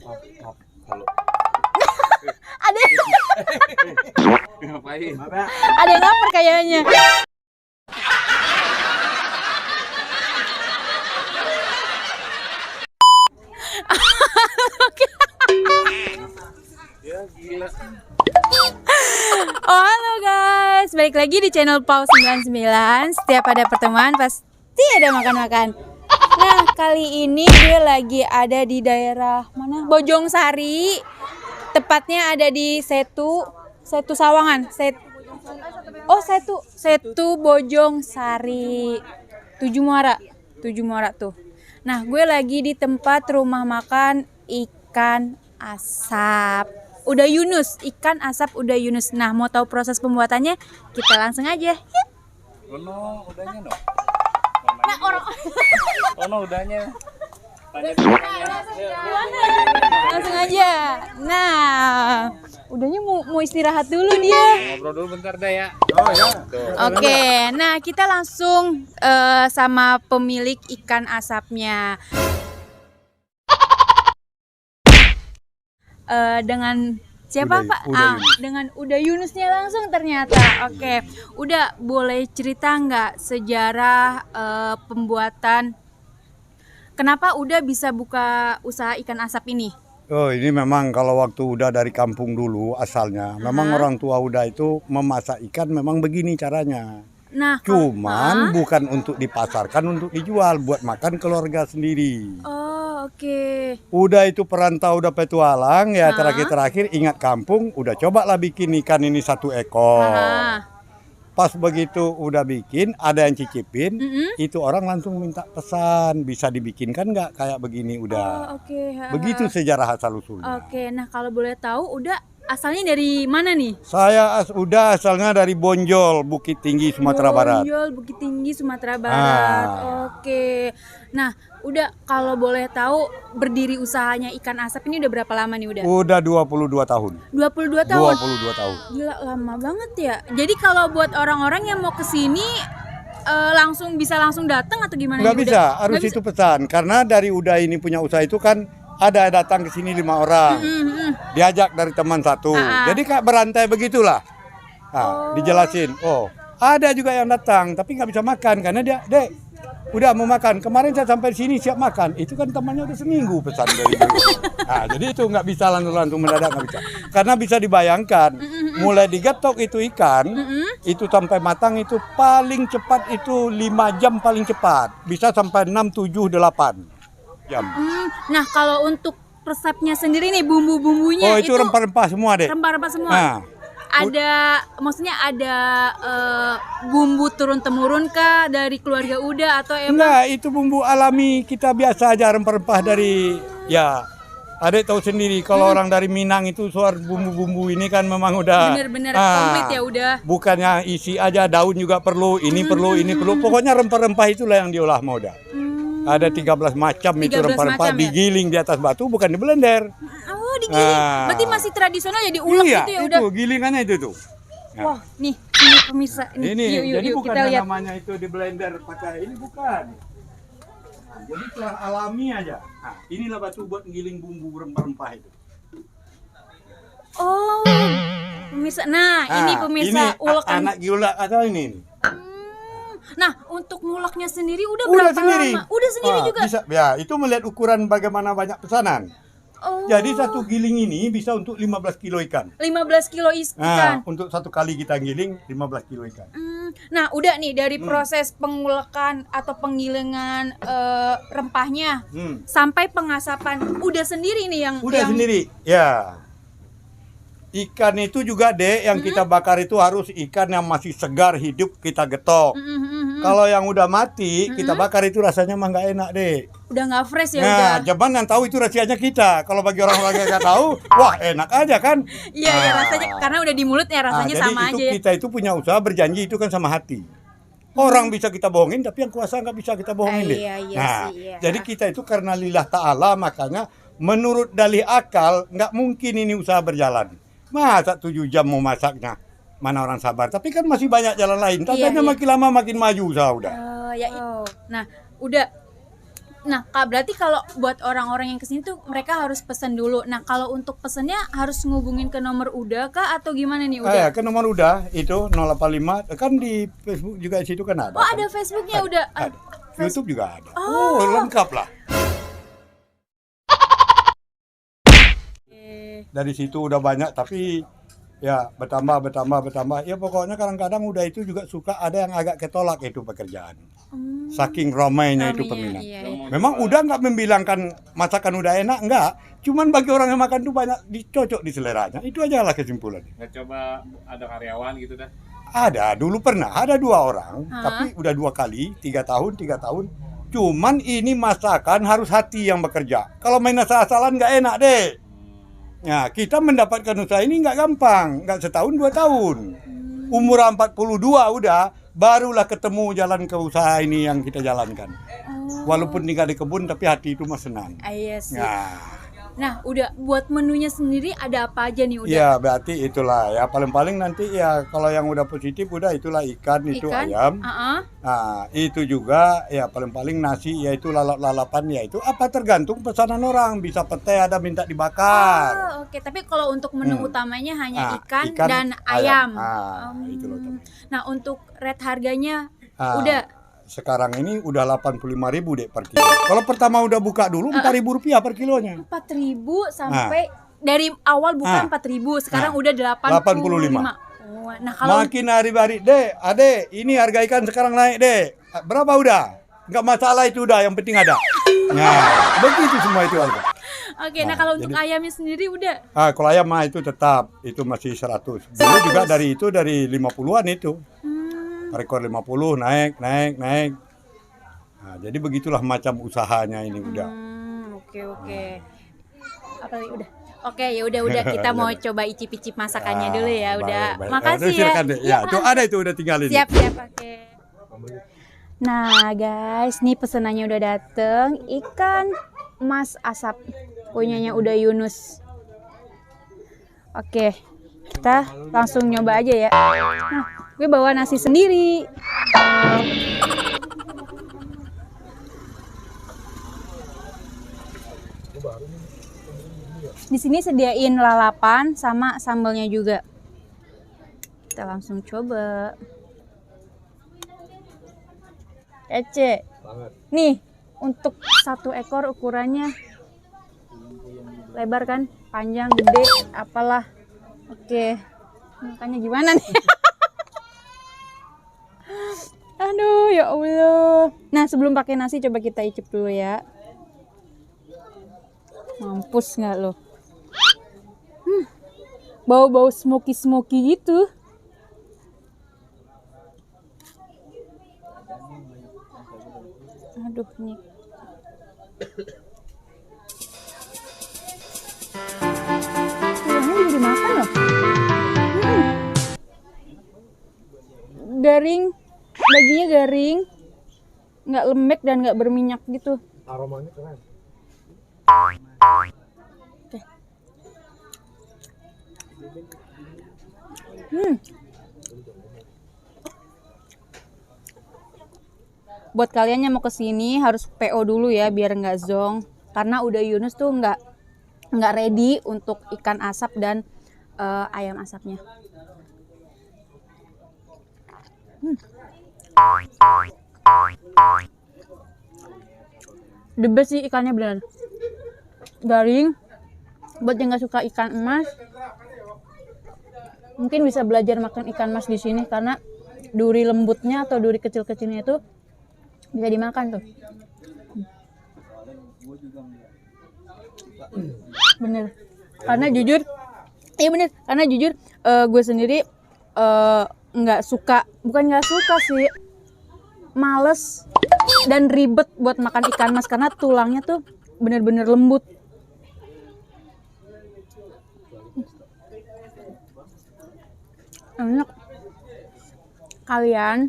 Maaf, kalau Ada ngapain? ada yang lapar kayaknya. Ya gila. Oh, halo guys, balik lagi di channel Pau 99. Setiap ada pertemuan pasti ada makan-makan. Nah, kali ini gue lagi ada di daerah mana? Bojong Sari. Tepatnya ada di Setu Sawangan. Setu Bojong Sari. Tujuh Muara tuh. Nah, gue lagi di tempat rumah makan ikan asap. Udah Yunus, ikan asap udah Yunus. Nah, mau tahu proses pembuatannya? Kita langsung aja. Yuk. Ono udahnya dong. Nah, orang Ono udahnya. Tanya langsung aja. Nah, udahnya mau istirahat dulu dia. ngobrol dulu bentar dah ya. Oh ya. Oke, nah kita langsung sama pemilik ikan asapnya. Dengan siapa Pak? Dengan Uda Yunusnya langsung ternyata. Oke, Uda boleh cerita nggak sejarah pembuatan? Kenapa Uda bisa buka usaha ikan asap ini? Oh, ini memang kalau waktu udah dari kampung dulu asalnya, memang orang tua udah itu memasak ikan memang begini caranya. Nah, Cuman bukan untuk dipasarkan, untuk dijual, buat makan keluarga sendiri. oh oke. Udah itu perantau, udah petualang, ya terakhir-terakhir ingat kampung, udah cobalah bikin ikan ini 1 ekor. Pas begitu udah bikin, ada yang cicipin, itu orang langsung minta pesan, bisa dibikinkan nggak kayak begini udah. Oh, oke. Begitu sejarah asal-usulnya. Oke, nah kalau boleh tahu Uda asalnya dari mana nih? Saya udah asalnya dari Bonjol, Bukit Tinggi, Sumatera Barat. Bonjol, Bukit Tinggi, Sumatera Barat. Oke. Nah, Uda kalau boleh tahu berdiri usahanya ikan asap ini udah berapa lama nih Uda? Udah 22 tahun. 22 tahun. 22 tahun. Gila lama banget ya. Jadi kalau buat orang-orang yang mau ke sini bisa langsung datang atau gimana? Nggak nih, bisa, Uda? harus Nggak itu pesan. Karena dari Uda ini punya usaha itu kan ada datang ke sini 5 orang. Diajak dari teman satu. Jadi kayak berantai begitulah. Nah, dijelasin. Oh, ada juga yang datang tapi nggak bisa makan karena dia, Dek, udah mau makan. Kemarin saya sampai sini siap makan. Itu kan temannya udah seminggu pesan dari dulu. Nah, jadi itu nggak bisa langsung mendadak, nggak bisa. Karena bisa dibayangkan, mulai digetok itu ikan, itu sampai matang itu paling cepat itu 5 jam paling cepat. Bisa sampai 6, 7, 8 jam. Nah, kalau untuk resepnya sendiri nih bumbu-bumbunya Oh, itu rempah-rempah semua, Dek. rempah-rempah semua. Nah, Maksudnya ada bumbu turun-temurun kah dari keluarga Uda atau emang? enggak, itu bumbu alami kita biasa aja, rempah-rempah dari, ya Adek tahu sendiri kalau orang dari Minang itu soal bumbu-bumbu ini kan memang udah Bener-bener komplit ya udah. bukannya isi aja, daun juga perlu, ini perlu, ini perlu. Pokoknya rempah-rempah itulah yang diolah mau udah. Ada 13 macam itu 13 rempah-rempah macam ya? digiling di atas batu, bukan di blender. Oh, digiling. Berarti masih tradisional ya diulek Iya, gitu ya itu udah. gilingannya itu tuh. Nah, Wah, ini pemirsa ini jadi yuk bukan kita lihat. namanya itu di blender pakai ini, bukan. Nah, jadi secara alami aja. Nah, inilah batu buat giling bumbu rempah-rempah itu. Oh, pemirsa. Nah, ini pemirsa ulekan. Anak gula atau ini. Nah, untuk nguleknya sendiri udah Udah berapa sendiri. lama? Udah sendiri juga. Bisa, ya, itu melihat ukuran bagaimana banyak pesanan. Oh. Jadi satu giling ini bisa untuk 15 kilo ikan. 15 kilo ikan. Nah, untuk satu kali kita giling 15 kilo ikan. Nah, udah nih dari proses pengulekan atau penggilingan rempahnya sampai pengasapan udah sendiri nih yang Udah sendiri. Ya. Ikan itu juga, Dek, yang kita bakar itu harus ikan yang masih segar, hidup kita getok. Kalau yang udah mati, kita bakar itu rasanya mah nggak enak, Dek. udah nggak fresh ya Nah, udah. cuman yang tahu itu rahasianya kita. Kalau bagi orang-orang yang nggak tahu, wah enak aja kan? Iya, ya rasanya karena udah di mulut ya rasanya jadi sama itu aja ya. kita itu punya usaha berjanji itu kan sama hati. Orang bisa kita bohongin, tapi yang kuasa nggak bisa kita bohongin, Dek. Iya Nah, sih, iya. jadi kita itu karena lillah ta'ala, makanya menurut dalih akal nggak mungkin ini usaha berjalan. Masa 7 jam mau masaknya? Mana orang sabar? Tapi kan masih banyak jalan lain. Katanya makin lama makin maju usaha udah. Nah, udah Nah, Kak, berarti kalau buat orang-orang yang kesini tuh mereka harus pesan dulu. Nah, kalau untuk pesennya harus ngubungin ke nomor Uda Kak atau gimana nih Uda? Ya, ke nomor udah itu 085 kan di Facebook juga di situ kan ada. Oh, kan? ada Facebooknya udah. Ada. YouTube juga ada. Oh, lengkap lah. Dari situ udah banyak tapi ya bertambah. Ya pokoknya kadang-kadang udah itu juga suka ada yang agak ketolak itu pekerjaan. Saking ramainya itu peminat. Iya. Memang udah nggak membilangkan masakan udah enak, enggak. Cuman bagi orang yang makan tuh banyak dicocok di seleranya. Itu aja lah kesimpulannya. Nggak coba ada karyawan gitu dah. Ada, dulu pernah ada 2 orang, tapi udah 2 kali, 3 tahun. Cuman ini masakan harus hati yang bekerja. Kalau main asal-asalan nggak enak deh. Nah, kita mendapatkan usaha ini nggak gampang, nggak setahun 2 tahun. Umur 42 udah, barulah ketemu jalan ke usaha ini yang kita jalankan. Walaupun tinggal di kebun, tapi hati itu mah senang. Iya sih. Nah, Nah, udah buat menunya sendiri ada apa aja nih udah? ya berarti itulah ya paling-paling nanti ya kalau yang udah positif udah itulah ikan, itu ayam. Nah, itu juga ya paling-paling nasi yaitu lalap-lalapan ya itu apa tergantung pesanan orang, bisa pete ada minta dibakar. Oh, oke. Tapi kalau untuk menu utamanya hanya Nah, ikan ikan, dan ayam. Itu loh, teman. Nah, untuk rate harganya Ah, udah sekarang ini udah 85.000 deh per kilo. Kalau pertama udah buka dulu 4.000 rupiah per kilonya. 4.000 sampai dari awal bukan 4.000, sekarang udah 85. Oh, nah kalau Makin hari-hari deh, ade ini harga ikan sekarang naik deh. Berapa udah? Nggak masalah itu udah, yang penting ada. Nah, begitu semua itu harga. Oke, nah kalau untuk ayamnya sendiri udah Kalau ayam mah itu tetap itu masih 100. Dulu juga dari 50-an itu. Rekor 50 naik. Nah, jadi begitulah macam usahanya ini udah. Oke. Apa lagi udah? Oke, ya udah kita mau coba icip-icip masakannya dulu ya, udah. Baik. Makasih ya. Silakan deh. Ya, tuh ada itu udah tinggal ini. Siap, oke. Nah, guys, nih pesanannya udah dateng, ikan mas asap punyanya udah Yunus. Oke. Kita langsung nyoba aja ya. Nah, gue bawa nasi sendiri. Di sini sediain lalapan sama sambalnya juga. Kita langsung coba. Ece. Nih, untuk 1 ekor ukurannya lebar kan, panjang, gede, apalah. Oke, makanya gimana nih? Aduh, ya Allah. Nah, sebelum pakai nasi coba kita icip dulu ya. Mampus nggak lo? Bau-bau smoky gitu. Aduh, nih. Tulangnya bisa dimakan loh. Garing, dagingnya garing, nggak lembek dan nggak berminyak gitu. Aromanya keren. Oke. Buat kalian yang mau kesini harus PO dulu ya biar nggak zonk, karena udah Yunus tuh nggak ready untuk ikan asap dan ayam asapnya. The best sih ikannya bener garing. Buat yang nggak suka ikan emas mungkin bisa belajar makan ikan emas di sini karena duri lembutnya atau duri kecil-kecilnya itu bisa dimakan tuh. Bener. Karena jujur, iya bener. Karena jujur gue sendiri bukan nggak suka sih, males dan ribet buat makan ikan mas karena tulangnya tuh bener-bener lembut. Enak. Kalian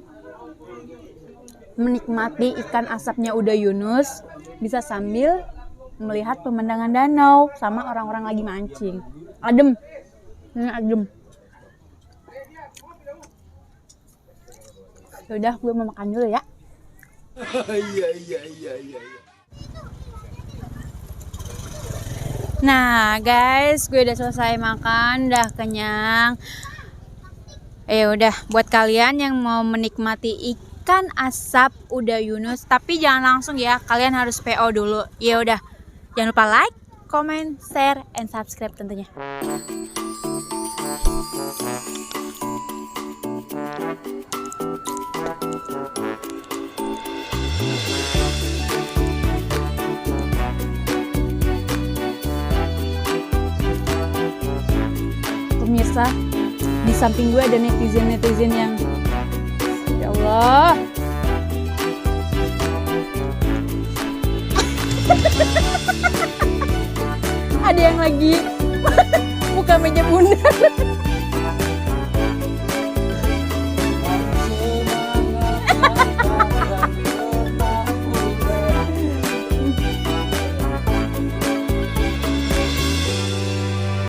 menikmati ikan asapnya udah Yunus bisa sambil melihat pemandangan danau sama orang-orang lagi mancing. Adem. Ini adem. Yaudah, gue mau makan dulu ya. Iya. Nah guys, gue udah selesai makan, udah kenyang. Udah buat kalian yang mau menikmati ikan asap Uda Yunus, tapi jangan langsung ya, kalian harus PO dulu. Ya udah, jangan lupa like, comment, share, and subscribe tentunya. Pemirsa, di samping gue ada netizen yang ya Allah. Ada yang lagi buka meja bundar.